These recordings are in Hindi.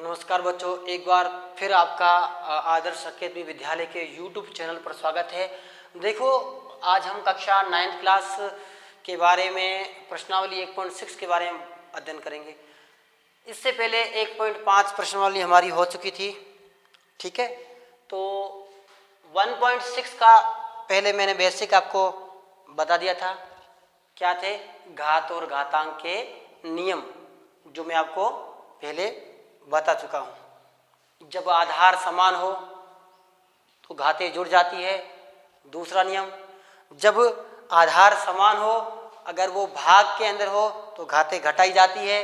नमस्कार बच्चों, एक बार फिर आपका आदर्श अकेडमी विद्यालय के यूट्यूब चैनल पर स्वागत है। देखो, आज हम कक्षा 9th क्लास के बारे में प्रश्नावली 1.6 के बारे में अध्ययन करेंगे। इससे पहले 1.5 प्रश्नावली हमारी हो चुकी थी, ठीक है। तो 1.6 का पहले मैंने बेसिक आपको बता दिया था। क्या थे? घात और घातांक के नियम, जो मैं आपको पहले बता चुका हूँ। जब आधार समान हो तो घातें जुड़ जाती है, दूसरा नियम। जब आधार समान हो, अगर वो भाग के अंदर हो तो घातें घटाई जाती है,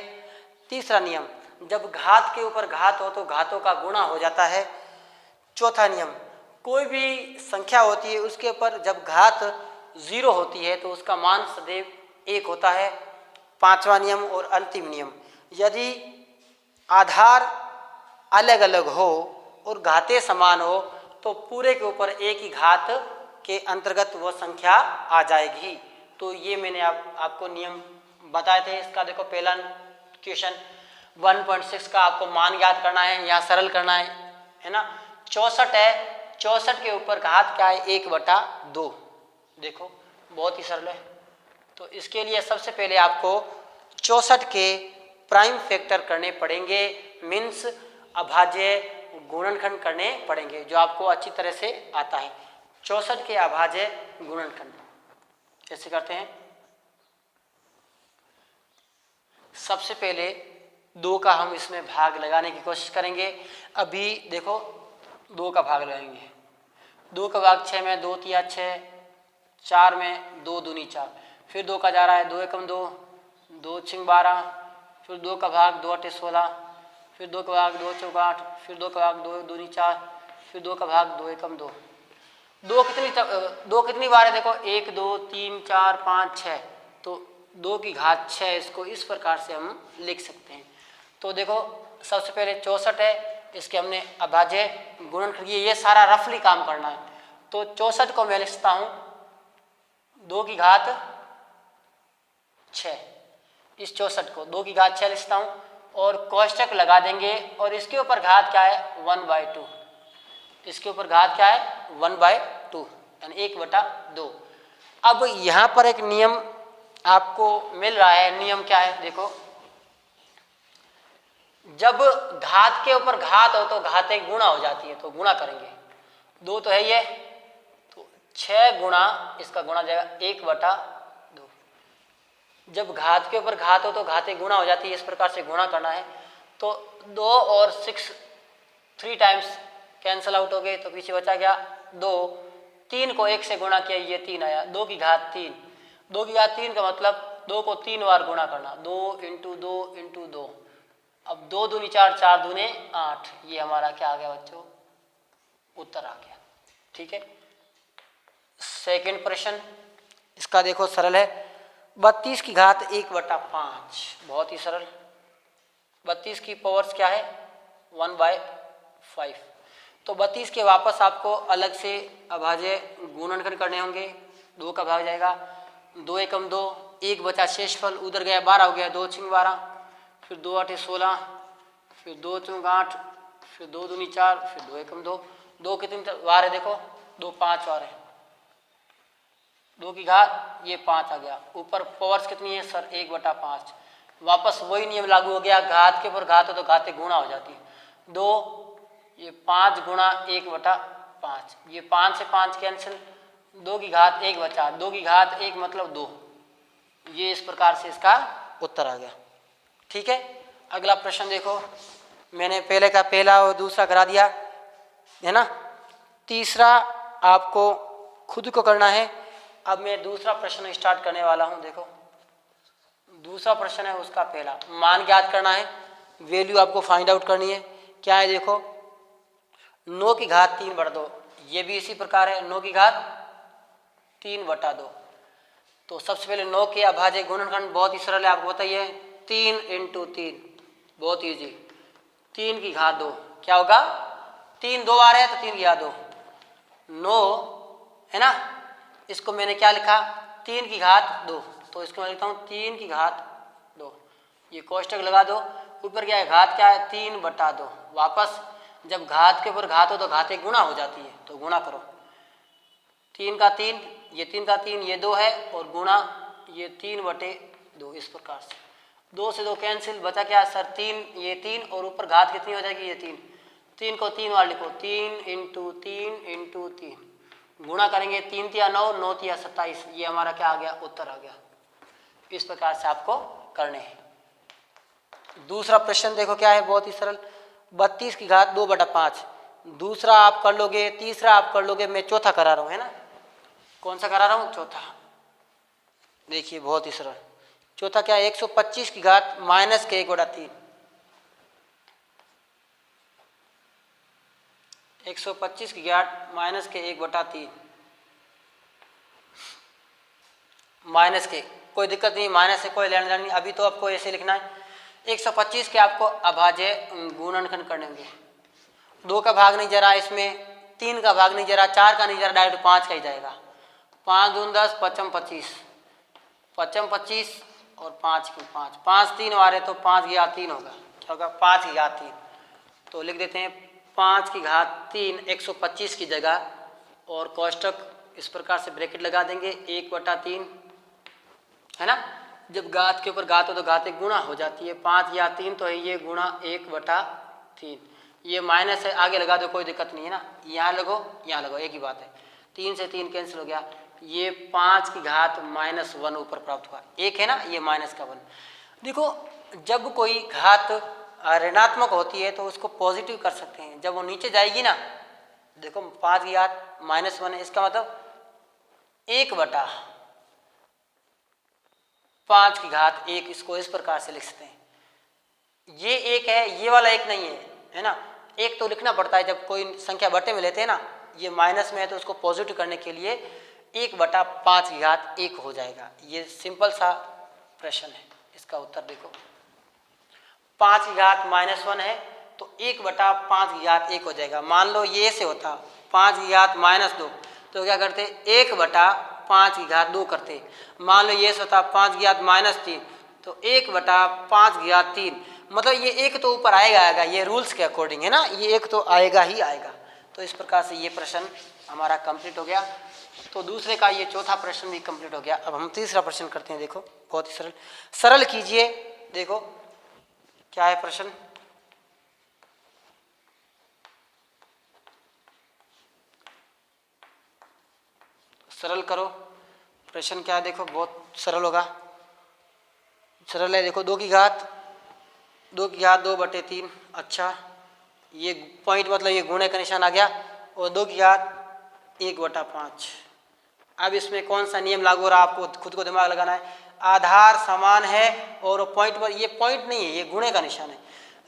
तीसरा नियम। जब घात के ऊपर घात हो तो घातों का गुणा हो जाता है, चौथा नियम। कोई भी संख्या होती है उसके ऊपर जब घात 0 होती है तो उसका मान सदैव 1 होता है, पांचवा नियम। और अंतिम नियम, यदि आधार अलग अलग हो और घातें समान हो तो पूरे के ऊपर एक ही घात के अंतर्गत वो संख्या आ जाएगी। तो ये मैंने आपको नियम बताए थे। इसका देखो, पहला क्वेश्चन 1.6 का आपको मान ज्ञात करना है, यहाँ सरल करना है ना। 64 है, 64 के ऊपर घात क्या है? 1/2। देखो, बहुत ही सरल है। तो इसके लिए सबसे पहले आपको 64 के प्राइम फैक्टर करने पड़ेंगे, मीन्स अभाज्य गुणनखंड करने पड़ेंगे, जो आपको अच्छी तरह से आता है। 64 के अभाज्य गुणनखंड कैसे करते हैं? सबसे पहले 2 का हम इसमें भाग लगाने की कोशिश करेंगे। अभी देखो, 2 का भाग लगाएंगे। 2 का भाग 6 में, 2 तिया 6, 4 में 2 दूनी 4, फिर 2 का जा रहा है 2 एकम 2, 2 छिंग 12, फिर 2 का भाग 2 8 16, फिर 2 का भाग 2 चौका 8, फिर 2 का भाग 2 दूनी 4, फिर 2 का भाग 2 एकम 2। 2 कितनी बार है? देखो, 1 2 3 4 5 6, तो 2 की घात 6। इसको इस प्रकार से हम लिख सकते हैं। तो देखो, सबसे पहले 64 है, इसके हमने अभाज्य गुणनखंड किए। ये सारा रफली काम करना है। तो 64 को मैं लिखता हूँ 2 की घात 6। इस 64 को 2 की घात 6 लिखता हूँ और कोष्टक लगा देंगे। और इसके ऊपर घात क्या है? 1/2। इसके ऊपर घात क्या है? 1/2, यानी 1/2। अब यहाँ पर एक नियम आपको मिल रहा है। नियम क्या है? देखो, जब घात के ऊपर घात हो तो घातें गुणा हो जाती है, तो गुणा करेंगे। 2 तो है ये, तो 6 गुणा इसका गुणा जाएगा 1/2। जब घात के ऊपर घात हो तो घातें गुणा हो जाती है, इस प्रकार से गुणा करना है। तो 2 और 6 3 टाइम्स कैंसल आउट हो गए, तो पीछे बचा गया 2। 3 को 1 से गुणा किया, ये 3 आया। 2 की घात 3, 2 की घात 3 का मतलब 2 को 3 बार गुणा करना, 2 × 2 × 2। अब 2 दूनी 4, 4 दूने 8। ये हमारा क्या आ गया बच्चों? उत्तर आ गया, ठीक है। सेकेंड प्रश्न, इसका देखो, सरल है। 32 की घात 1/5, बहुत ही सरल। 32 की पावर्स क्या है? 1/5। तो 32 के वापस आपको अलग से अभाज्य गुणनखंड करने होंगे। 2 का भाग जाएगा 2 एकम 2, 1 बचा शेषफल, उधर गया 12 हो गया, 2 छिंग 12, फिर 2 8 16, फिर 2 चौक 8, फिर 2 दूनी 4, फिर 2 एकम 2। 2 कितनी बार है? देखो, 2 5 बार है। 2 की घात ये 5 आ गया। ऊपर पावर्स कितनी है सर? 1/5। वापस वही नियम लागू हो गया, घात के ऊपर घात हो तो घातें गुणा हो जाती है। 2, ये 5 गुणा 1/5, ये 5 से 5 कैंसिल, 2 की घात 1 बचा, 2 की घात 1 मतलब 2। ये इस प्रकार से इसका उत्तर आ गया, ठीक है। अगला प्रश्न देखो, मैंने पहले का पहला और दूसरा करा दिया है ना। तीसरा आपको खुद को करना है। अब मैं दूसरा प्रश्न स्टार्ट करने वाला हूं। देखो, दूसरा प्रश्न है, उसका पहला मान ज्ञात करना है, वैल्यू आपको फाइंड आउट करनी है। क्या है? देखो, 9 की घात 3/2, ये भी इसी प्रकार है, 9 की घात 3/2। तो सबसे पहले 9 के अभाज्य गुणनखंड बहुत ही सरल है, आपको बताइए, 3 × 3, बहुत ईजी। 3 की घात 2 क्या होगा? 3 2 बार है तो 3 की घात 2, 9 है ना। इसको मैंने क्या लिखा? 3 की घात 2, तो इसको मैं लिखता हूँ 3 की घात 2। ये कोष्टक लगा दो। ऊपर क्या है, घात क्या है 3/2। वापस जब घात के ऊपर घात हो तो घात एक गुणा हो जाती है, तो गुणा करो। 3 का 3, ये 3 का 3, ये 2 है, और गुणा ये 3/2। इस प्रकार से 2 से 2 कैंसिल, बचा क्या सर 3, ये 3 और ऊपर घात कितनी हो जाएगी, ये 3। 3 को 3 बार लिखो, 3 × 3 × 3, गुणा करेंगे 3 तिया 9, 9 तिया 27, ये हमारा क्या आ गया, उत्तर आ गया। इस प्रकार से आपको करने हैं। दूसरा प्रश्न देखो क्या है, बहुत ही सरल, 32 की घात 2/5। दूसरा आप कर लोगे, तीसरा आप कर लोगे, मैं चौथा करा रहा हूँ, है ना। कौन सा करा रहा हूँ, चौथा। देखिए बहुत ही सरल, चौथा क्या है, 125 की घात -1/3। 125 की घात -1/3, माइनस के, कोई दिक्कत नहीं, माइनस से कोई लेना देना नहीं। अभी तो आपको ऐसे लिखना है, 125 के आपको अभाज्य गुणनखंड करने होंगे। 2 का भाग नहीं जरा, इसमें 3 का भाग नहीं जरा, 4 का नहीं जरा, डायरेक्ट 5 का ही जाएगा। 5 दूनी 10, 55 25, 55 25 और 5 की 5, 5 3 मारे तो 5 की घात 3 होगा, क्या होगा, 5 की घात 3। तो लिख देते हैं 5 की घात 3 125 की जगह, और कोष्टक इस प्रकार से ब्रैकेट लगा देंगे, 1/3, है ना। जब घात के ऊपर घात हो तो घात एक गुणा हो जाती है, 5 या 3 तो है ये गुणा 1/3। ये माइनस है, आगे लगा दो, कोई दिक्कत नहीं है ना, यहाँ लगो यहाँ लगो, एक ही बात है। 3 से 3 कैंसिल हो गया, ये 5 की घात -1 ऊपर प्राप्त हुआ, एक है ना, ये माइनस का 1। देखो जब कोई घात ऋणात्मक होती है तो उसको पॉजिटिव कर सकते हैं, जब वो नीचे जाएगी ना, देखो 5 की घात -1 है, इसका मतलब 1/5 की घात 1, इसको इस प्रकार से लिख सकते हैं। ये एक है, ये वाला एक नहीं है, है ना। एक तो लिखना पड़ता है जब कोई संख्या बटे में लेते हैं ना, ये माइनस में है तो उसको पॉजिटिव करने के लिए 1/5 की घात 1 हो जाएगा। ये सिंपल सा प्रश्न है, इसका उत्तर देखो। 5 की घात -1 है तो 1/5 की घात 1 हो जाएगा। मान लो ये से होता 5 की घात -2, तो क्या करते, 1/5 की घात 2 करते। मान लो ये से होता 5 की घात -3, तो 1/5 की घात 3, मतलब ये एक तो ऊपर आएगा आएगा, ये रूल्स के अकॉर्डिंग है ना, ये एक तो आएगा ही आएगा। तो इस प्रकार से ये प्रश्न हमारा कंप्लीट हो गया। तो दूसरे का ये चौथा प्रश्न भी कंप्लीट हो गया। अब हम तीसरा प्रश्न करते हैं। देखो बहुत ही सरल, सरल कीजिए। देखो क्या है प्रश्न, सरल करो। प्रश्न क्या है, देखो बहुत सरल होगा, सरल है। देखो 2 की घात 2/3। अच्छा, ये पॉइंट मतलब ये गुणे का निशान आ गया, और 2 की घात 1/5। अब इसमें कौन सा नियम लागू हो रहा है, आपको खुद को दिमाग लगाना है। आधार समान है और पॉइंट पर, ये पॉइंट नहीं है, ये गुणे का निशान है।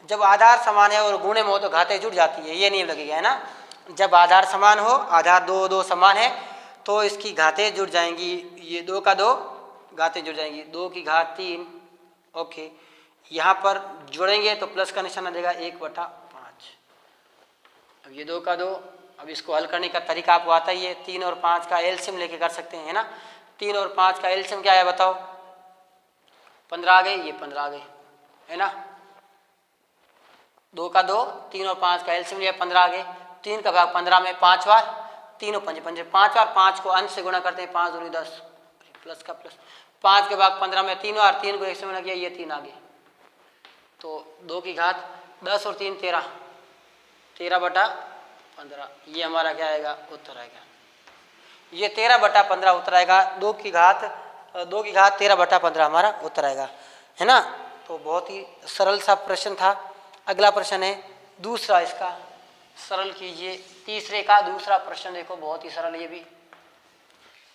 जब आधार समान है और गुणे में हो तो घातें जुड़ जाती है, ये नियम लगेगा, है ना। जब आधार समान हो, आधार 2 2 समान है तो इसकी घातें जुड़ जाएंगी। ये 2 का 2 घातें जुड़ जाएंगी, 2 की घात 3। ओके, यहाँ पर जोड़ेंगे तो प्लस का निशान आ जाएगा 1/5। अब ये 2 का 2, अब इसको हल करने का तरीका आपको आता ही है, 3 और 5 का एलसीएम लेके कर सकते हैं, है ना। 3 और 5 का एलसीएम क्या है बताओ, 15 आ गए, ये 15 आ गए, है ना। 2 का 2, 3 और 5 का एलसीएम लिया, 15 आ गए। 3 का भाग 15 में 5 बार, 3 और 5 5 5 बार, 5 को अंश से गुणा करते हैं, 5 दूनी 10, प्लस का प्लस। 5 के भाग 15 में 3 बार, 3 को 1 से गुणा किया, ये 3 आ गए। तो 2 की घात 10 और 3 13, 13/15, ये हमारा क्या आएगा, उत्तर आएगा। ये 13/15 उत्तर आएगा। 2 की घात 13/15 हमारा उत्तर आएगा, है ना। तो बहुत ही सरल सा प्रश्न था। अगला प्रश्न है दूसरा, इसका सरल कीजिए। तीसरे का दूसरा प्रश्न देखो बहुत ही सरल, ये भी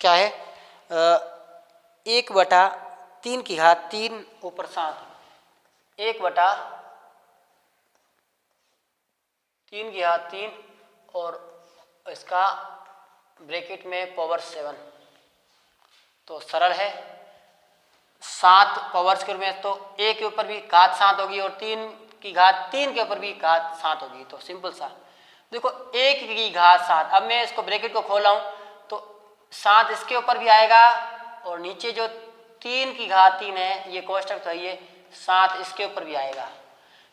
क्या है, 1/3 की घात 3 ऊपर 7, 1/3 की घात 3 और इसका ब्रैकेट में पावर 7। तो सरल है, 7 पावर्स के में तो 1 के ऊपर भी घात 7 होगी और 3 की घात 3 के ऊपर भी घात 7 होगी। तो सिंपल सा देखो, 1 की घात 7, अब मैं इसको ब्रैकेट को खोला हूँ तो 7 इसके ऊपर भी आएगा, और नीचे जो 3 की घात 3 है, ये कोष्टक तो है, ये 7 इसके ऊपर भी आएगा।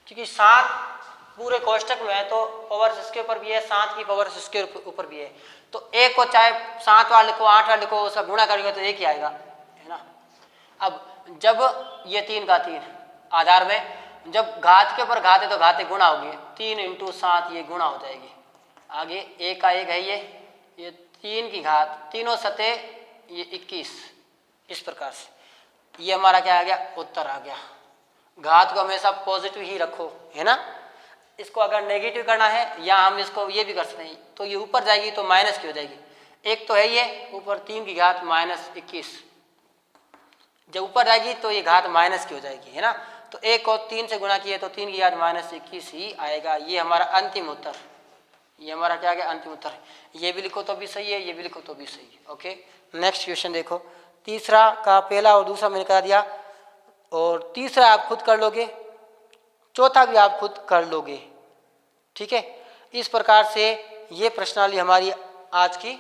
क्योंकि 7 पूरे कोष्टक में है तो पावर इसके ऊपर भी है, 7 की पावर इसके ऊपर भी है, तो एक को चाहे 7 वाला लिखो 8 वाला लिखो, उसका गुणा करेंगे तो एक ही आएगा, है ना। अब जब ये 3 का 3 आधार में, जब घात के ऊपर घात है तो घाते गुणा होगी, 3 × 7 ये गुणा हो जाएगी। आगे 1 का 1 है, ये 3 की घात, तीनों सते ये 21, इस प्रकार से ये हमारा क्या आ गया, उत्तर आ गया। घात को हमेशा पॉजिटिव ही रखो, है ना। इसको अगर नेगेटिव करना है या हम इसको ये भी कर सकते हैं, तो ये ऊपर जाएगी तो माइनस की हो जाएगी। एक तो है ये ऊपर 3 की घात -21, जब ऊपर जाएगी तो ये घात माइनस की हो जाएगी, है ना। तो 1 को 3 से गुणा किए तो 3 की घात -21 ही आएगा। ये हमारा अंतिम उत्तर, ये हमारा क्या गया, अंतिम उत्तर। ये भी लिखो तो भी सही है, ये भी लिखो तो भी सही है। ओके, नेक्स्ट क्वेश्चन देखो। तीसरा का पहला और दूसरा मैंने करा दिया, और तीसरा आप खुद कर लोगे, चौथा भी आप खुद कर लोगे, ठीक है। इस प्रकार से ये प्रश्नावली हमारी आज की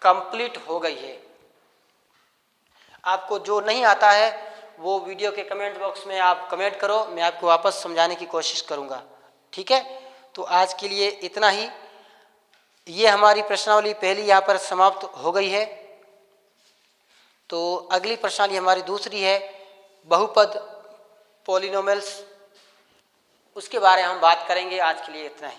कंप्लीट हो गई है। आपको जो नहीं आता है वो वीडियो के कमेंट बॉक्स में आप कमेंट करो, मैं आपको वापस समझाने की कोशिश करूँगा, ठीक है। तो आज के लिए इतना ही। ये हमारी प्रश्नावली पहली यहाँ पर समाप्त हो गई है। तो अगली प्रश्नावली हमारी दूसरी है बहुपद पॉलिनोमियल्स, उसके बारे में हम बात करेंगे। आज के लिए इतना ही।